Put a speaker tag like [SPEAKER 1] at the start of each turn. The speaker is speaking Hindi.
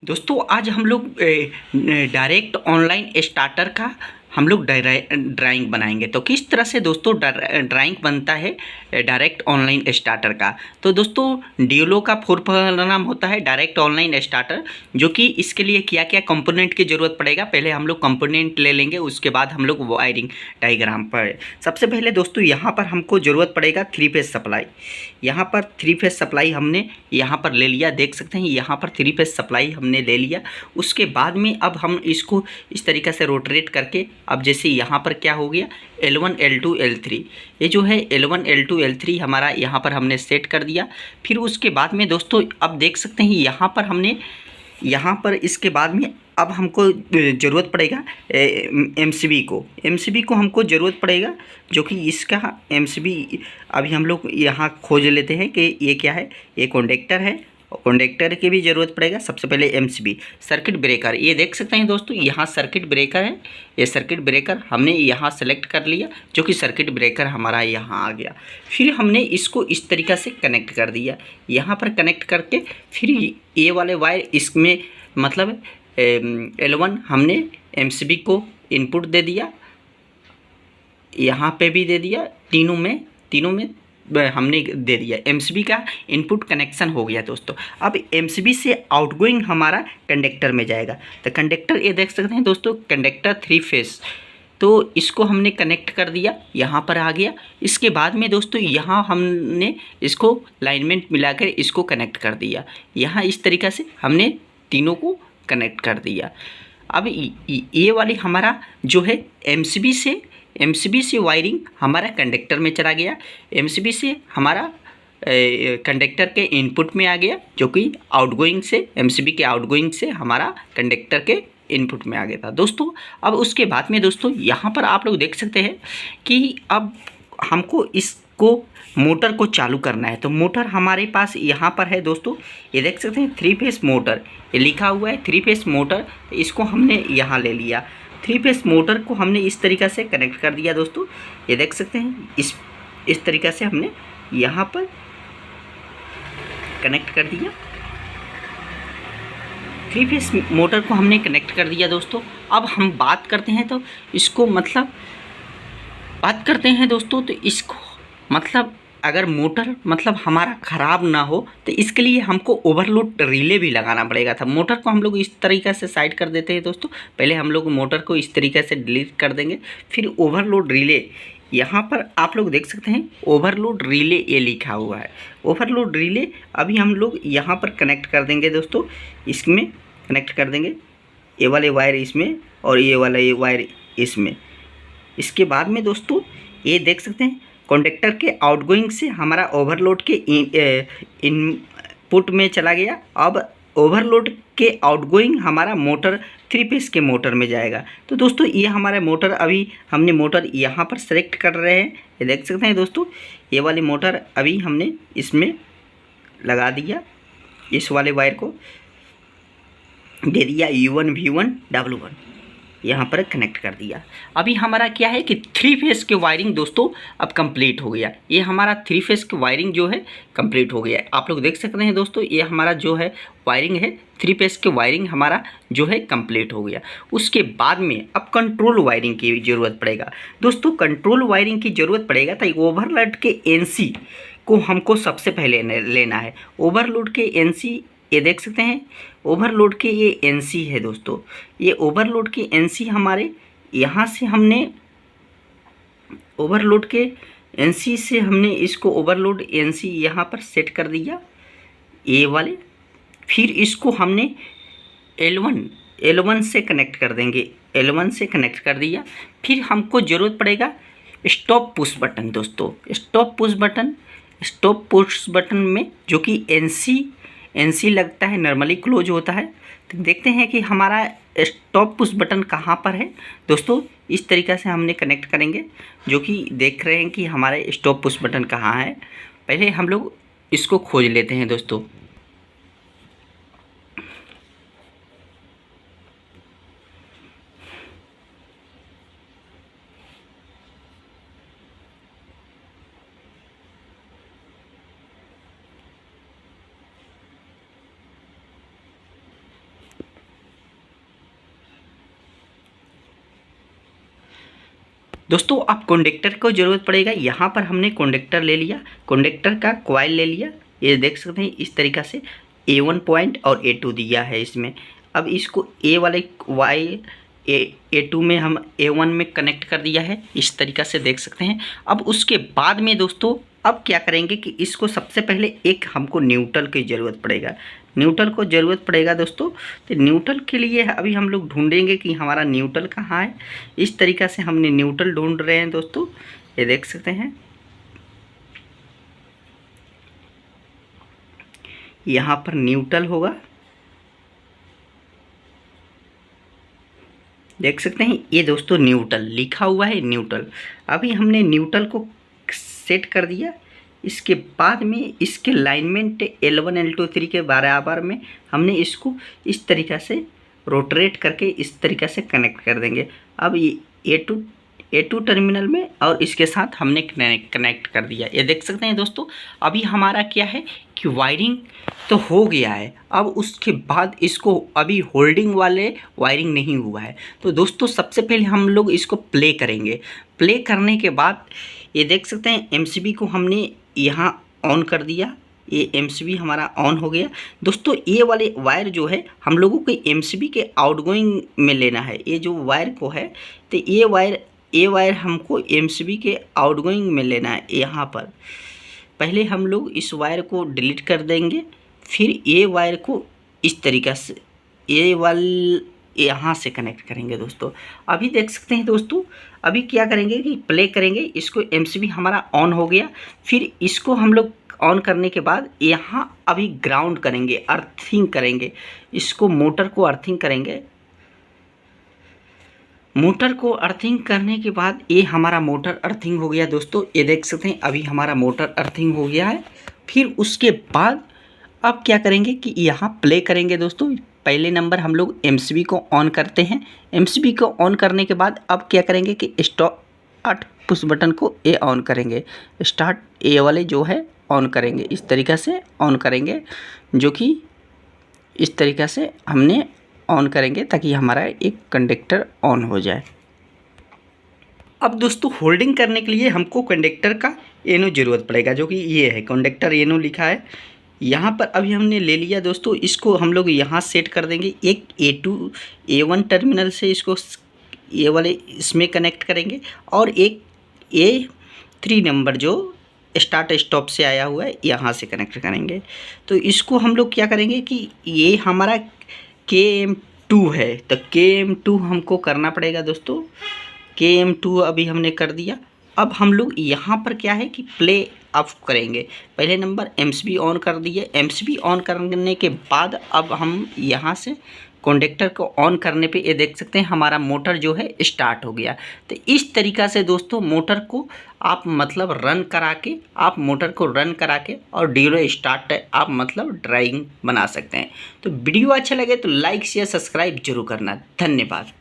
[SPEAKER 1] दोस्तों आज हम लोग डायरेक्ट ऑनलाइन स्टार्टर का हम लोग ड्राइंग बनाएंगे। तो किस तरह से दोस्तों ड्राइंग बनता है डायरेक्ट ऑनलाइन स्टार्टर का। तो दोस्तों डियोलो का फुल नाम होता है डायरेक्ट ऑनलाइन स्टार्टर, जो कि इसके लिए क्या क्या कंपोनेंट की ज़रूरत पड़ेगा। पहले हम लोग कंपोनेंट ले लेंगे, उसके बाद हम लोग वायरिंग डायग्राम पर। सबसे पहले दोस्तों यहाँ पर हमको ज़रूरत पड़ेगा 3 फेज सप्लाई। यहाँ पर 3 फेज सप्लाई हमने यहाँ पर ले लिया, देख सकते हैं यहाँ पर 3 फेज सप्लाई हमने ले लिया। उसके बाद में अब हम इसको इस तरीक़े से रोटेट करके, अब जैसे यहाँ पर क्या हो गया L1 L2 L3, ये जो है L1 L2 L3 हमारा यहाँ पर हमने सेट कर दिया। फिर उसके बाद में दोस्तों अब देख सकते हैं यहाँ पर हमने इसके बाद में अब हमको ज़रूरत पड़ेगा MCB को हमको ज़रूरत पड़ेगा, जो कि इसका MCB अभी हम लोग यहाँ खोज लेते हैं कि ये क्या है। ये कंडक्टर है, कंडक्टर की भी ज़रूरत पड़ेगा। सबसे पहले MCB सर्किट ब्रेकर, ये देख सकते हैं दोस्तों यहाँ सर्किट ब्रेकर है। ये सर्किट ब्रेकर हमने यहाँ सेलेक्ट कर लिया, जो कि सर्किट ब्रेकर हमारा यहाँ आ गया। फिर हमने इसको इस तरीक़ा से कनेक्ट कर दिया। यहाँ पर कनेक्ट करके फिर ये वाले वायर इसमें मतलब L1 हमने MCB को इनपुट दे दिया, यहाँ पे भी दे दिया, तीनों में हमने दे दिया। MCB का इनपुट कनेक्शन हो गया दोस्तों। अब MCB से आउटगोइंग हमारा कंडक्टर में जाएगा। तो कंडक्टर ये देख सकते हैं दोस्तों, कंडक्टर 3 फेस, तो इसको हमने कनेक्ट कर दिया, यहाँ पर आ गया। इसके बाद में दोस्तों यहाँ हमने इसको लाइनमेंट मिलाकर इसको कनेक्ट कर दिया। यहाँ इस तरीक़ा से हमने तीनों को कनेक्ट कर दिया। अब ये वाली हमारा जो है MCB से वायरिंग हमारा कंडक्टर में चला गया। MCB से हमारा कंडक्टर के इनपुट में आ गया, जो कि आउटगोइंग से MCB के आउटगोइंग से हमारा कंडक्टर के इनपुट में आ गया था दोस्तों। अब उसके बाद में दोस्तों यहाँ पर आप लोग देख सकते हैं कि अब हमको इसको मोटर को चालू करना है। तो मोटर हमारे पास यहाँ पर है दोस्तों, ये देख सकते हैं 3 फेस मोटर, ये लिखा हुआ है 3 फेस मोटर। इसको हमने यहाँ ले लिया। 3 फेस मोटर को हमने इस तरीक़ा से कनेक्ट कर दिया दोस्तों, ये देख सकते हैं इस तरीक़ा से हमने यहाँ पर कनेक्ट कर दिया। 3 फेस मोटर को हमने कनेक्ट कर दिया दोस्तों। अब हम बात करते हैं तो इसको दोस्तों, तो इसको मतलब अगर मोटर हमारा ख़राब ना हो तो इसके लिए हमको ओवरलोड रिले भी लगाना पड़ेगा था। मोटर को हम लोग इस तरीक़े से साइड कर देते हैं दोस्तों। पहले हम लोग मोटर को इस तरीक़े से डिलीट कर देंगे, फिर ओवरलोड रिले यहाँ पर आप लोग देख सकते हैं ओवरलोड रिले ये लिखा हुआ है। ओवरलोड रिले अभी हम लोग यहाँ पर कनेक्ट कर देंगे दोस्तों, इसमें कनेक्ट कर देंगे, ये वाले वायर इसमें और ये वाला ये वायर इसमें। इसके बाद में दोस्तों ये देख सकते हैं कंडक्टर के आउटगोइंग से हमारा ओवरलोड के इनपुट में चला गया। अब ओवरलोड के आउटगोइंग हमारा मोटर 3 फेस के मोटर में जाएगा। तो दोस्तों ये हमारा मोटर, अभी हमने मोटर यहाँ पर सेलेक्ट कर रहे हैं, ये देख सकते हैं दोस्तों ये वाली मोटर अभी हमने इसमें लगा दिया। इस वाले वायर को दे दिया U1 V1 W1, यहाँ पर कनेक्ट कर दिया। अभी हमारा क्या है कि 3 फेस के वायरिंग दोस्तों अब कंप्लीट हो गया। ये हमारा 3 फेस के वायरिंग जो है कंप्लीट हो गया। आप लोग देख सकते हैं दोस्तों ये हमारा जो है वायरिंग है 3 फेस के वायरिंग हमारा जो है कंप्लीट हो गया। उसके बाद में अब कंट्रोल वायरिंग की ज़रूरत पड़ेगा दोस्तों। कंट्रोल वायरिंग की ज़रूरत पड़ेगा तो ओवरलोड के NC को हमको सबसे पहले लेना है। ओवरलोड के NC ये देख सकते हैं ओवरलोड के ये NC है दोस्तों। ये ओवरलोड के NC हमारे यहाँ से हमने ओवरलोड के NC से हमने इसको ओवरलोड NC यहाँ पर सेट कर दिया ये वाले। फिर इसको हमने L1 से कनेक्ट कर देंगे, L1 से कनेक्ट कर दिया। फिर हमको ज़रूरत पड़ेगा स्टॉप पुश बटन दोस्तों। स्टॉप पुश बटन में जो कि NC लगता है, नॉर्मली क्लोज होता है। तो देखते हैं कि हमारा स्टॉप पुश बटन कहाँ पर है दोस्तों। इस तरीक़े से हमने कनेक्ट करेंगे, जो कि देख रहे हैं कि हमारे स्टॉप पुश बटन कहाँ है। पहले हम लोग इसको खोज लेते हैं दोस्तों। दोस्तों अब कंडक्टर को ज़रूरत पड़ेगा। यहाँ पर हमने कंडक्टर ले लिया, कंडक्टर का कॉइल ले लिया, ये देख सकते हैं इस तरीक़ा से A1 पॉइंट और A2 दिया है इसमें। अब इसको A वाले वाई A2 में हम A1 में कनेक्ट कर दिया है, इस तरीक़ा से देख सकते हैं। अब उसके बाद में दोस्तों अब क्या करेंगे कि इसको सबसे पहले एक हमको न्यूट्रल की ज़रूरत पड़ेगा, न्यूट्रल को ज़रूरत पड़ेगा दोस्तों। तो न्यूट्रल के लिए अभी हम लोग ढूंढेंगे कि हमारा न्यूट्रल कहाँ है। इस तरीक़ा से हमने न्यूट्रल ढूंढ रहे हैं दोस्तों, ये देख सकते हैं। यहाँ पर न्यूट्रल होगा, देख सकते हैं ये दोस्तों न्यूट्रल लिखा हुआ है, न्यूट्रल। अभी हमने न्यूट्रल को सेट कर दिया। इसके बाद में इसके लाइनमेंट L1 L2 3 के बराबर में हमने इसको इस तरीक़ा से रोटेट करके इस तरीक़ा से कनेक्ट कर देंगे। अब ये A2 टर्मिनल में और इसके साथ हमने कनेक्ट कर दिया, ये देख सकते हैं दोस्तों। अभी हमारा क्या है कि वायरिंग तो हो गया है। अब उसके बाद इसको अभी होल्डिंग वाले वायरिंग नहीं हुआ है, तो दोस्तों सबसे पहले हम लोग इसको प्ले करेंगे। प्ले करने के बाद ये देख सकते हैं MCB को हमने यहाँ ऑन कर दिया, ये MCB हमारा ऑन हो गया। दोस्तों ये वाले वायर जो है हम लोगों को MCB के आउटगोइंग में लेना है, ये जो वायर को है तो ये वायर हमको MCB के आउटगोइंग में लेना है। यहाँ पर पहले हम लोग इस वायर को डिलीट कर देंगे, फिर ये वायर को इस तरीक़ा से ये वाल यहाँ से कनेक्ट करेंगे दोस्तों। अभी देख सकते हैं दोस्तों, अभी क्या करेंगे कि प्ले करेंगे, इसको MCB हमारा ऑन हो गया। फिर इसको हम लोग ऑन करने के बाद यहाँ अभी ग्राउंड करेंगे, अर्थिंग करेंगे, इसको मोटर को अर्थिंग करेंगे। मोटर को अर्थिंग करने के बाद ये हमारा मोटर अर्थिंग हो गया दोस्तों, ये देख सकते हैं अभी हमारा मोटर अर्थिंग हो गया है। फिर उसके बाद अब क्या करेंगे कि यहाँ प्ले करेंगे दोस्तों। पहले नंबर हम लोग MCB को ऑन करते हैं। MCB को ऑन करने के बाद अब क्या करेंगे कि स्टार्ट पुश बटन को ये ऑन करेंगे, स्टार्ट ये वाले जो है ऑन करेंगे, इस तरीक़ा से ऑन करेंगे, जो कि इस तरीक़ा से हमने ऑन करेंगे ताकि हमारा एक कंडक्टर ऑन हो जाए। अब दोस्तों होल्डिंग करने के लिए हमको कंडक्टर का एनो ज़रूरत पड़ेगा, जो कि ये है कंडक्टर एनो लिखा है यहाँ पर। अभी हमने ले लिया दोस्तों, इसको हम लोग यहाँ सेट कर देंगे। एक A1 टर्मिनल से इसको ये वाले इसमें कनेक्ट करेंगे और एक A3 नंबर जो स्टार्ट स्टॉप से आया हुआ है यहाँ से कनेक्ट करेंगे। तो इसको हम लोग क्या करेंगे कि ये हमारा KM2 है, तो KM2 हमको करना पड़ेगा दोस्तों। KM2 अभी हमने कर दिया। अब हम लोग यहाँ पर क्या है कि प्ले ऑफ करेंगे। पहले नंबर MCB ऑन कर दिए, MCB ऑन करने के बाद अब हम यहाँ से कंडक्टर को ऑन करने पे ये देख सकते हैं हमारा मोटर जो है स्टार्ट हो गया। तो इस तरीक़ा से दोस्तों मोटर को आप मतलब रन करा के, आप मोटर को रन करा के और डीरो स्टार्ट आप मतलब ड्राइंग बना सकते हैं। तो वीडियो अच्छा लगे तो लाइक शेयर सब्सक्राइब जरूर करना। धन्यवाद।